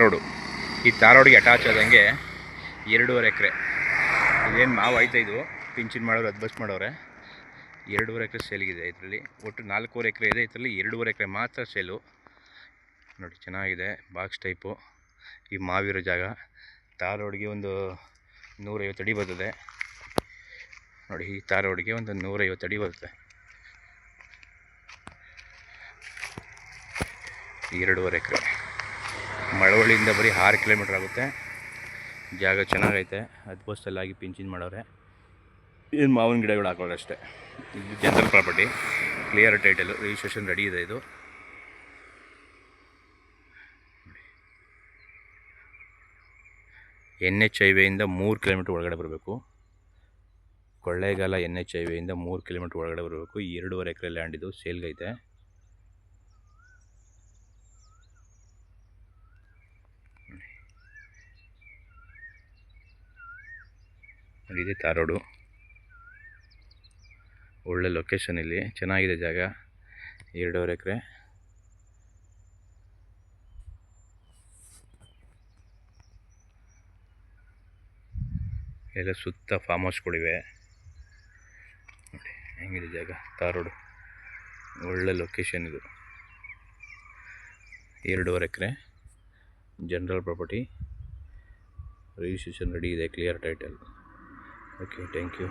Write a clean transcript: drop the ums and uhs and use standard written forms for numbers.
Road ಈ ತಾರೋಡಿಗೆ attach ಆದಂಗೆ 2.5 ಎಕರೆ ಇದೇನು ಮಾವು ಆಯ್ತಾ. ಇದು ಪಿಂಚಿನ್ ಮಾಡೋರು ಅದ್ಬಸ್ ಮಾಡೋರೆ. 2.5 ಎಕರೆ ಸೇಲ್ಗಿದೆ. ಇದರಲ್ಲಿ ಒಟ್ಟು 4.5 ಎಕರೆ ಇದೆ. ಇದರಲ್ಲಿ 2.5 ಎಕರೆ ಮಾತ್ರ ಸೇಲು. ನೋಡಿ ಚೆನ್ನಾಗಿದೆ, ಬಾಕ್ಸ್ ಟೈಪು. ಈ ಮಾವಿರೋ ಜಾಗ ತಾರೋಡಿಗೆ ಒಂದು 150 ಅಡಿ ಬರ್ತದೆ. ನೋಡಿ ಈ ತಾರೋಡಿಗೆ ಒಂದು 150 ಅಡಿ ಬರುತ್ತೆ. 2.5 ಎಕರೆ ಮಳವಳ್ಳಿಯಿಂದ ಬರೀ 6 ಕಿಲೋಮೀಟ್ರ್ ಆಗುತ್ತೆ. ಜಾಗ ಚೆನ್ನಾಗೈತೆ. ಅದ್ಬಸ್ತಲ್ಲಾಗಿ ಪಿಂಚಿನ್ ಮಾಡೋರೆ. ಏನು ಮಾವಿನ ಗಿಡಗಳು ಹಾಕೋರು ಅಷ್ಟೇ. ಇದು general property, clear title, registration ready ಇದೆ. ಇದು NH ಹೈವೇಯಿಂದ 3 ಕಿಲೋಮೀಟ್ರ್ ಒಳಗಡೆ ಬರಬೇಕು. ಕೊಳ್ಳೇಗಾಲ NH ಹೈವೇಯಿಂದ 3 ಕಿಲೋಮೀಟ್ರ್ ಒಳಗಡೆ ಬರಬೇಕು. 2.5 ಎಕರೆ ಲ್ಯಾಂಡ್ ಇದು ಸೇಲ್ಗೈತೆ. ಇದೆ ತಾರೋಡು. ಒಳ್ಳೆ ಲೊಕೇಶನ್, ಇಲ್ಲಿ ಚೆನ್ನಾಗಿದೆ ಜಾಗ. 2.5 ಎಕರೆ. ಎಲ್ಲ ಸುತ್ತ ಫಾರ್ಮ್ ಹೌಸ್ಗಳಿವೆ. ನೋಡಿ ಹೆಂಗಿದೆ ಜಾಗ. ತಾರೋಡು ಒಳ್ಳೆ ಲೊಕೇಶನ್ ಇದು. 2.5 acre general property, registration ready ಇದೆ, clear title. Okay, thank you.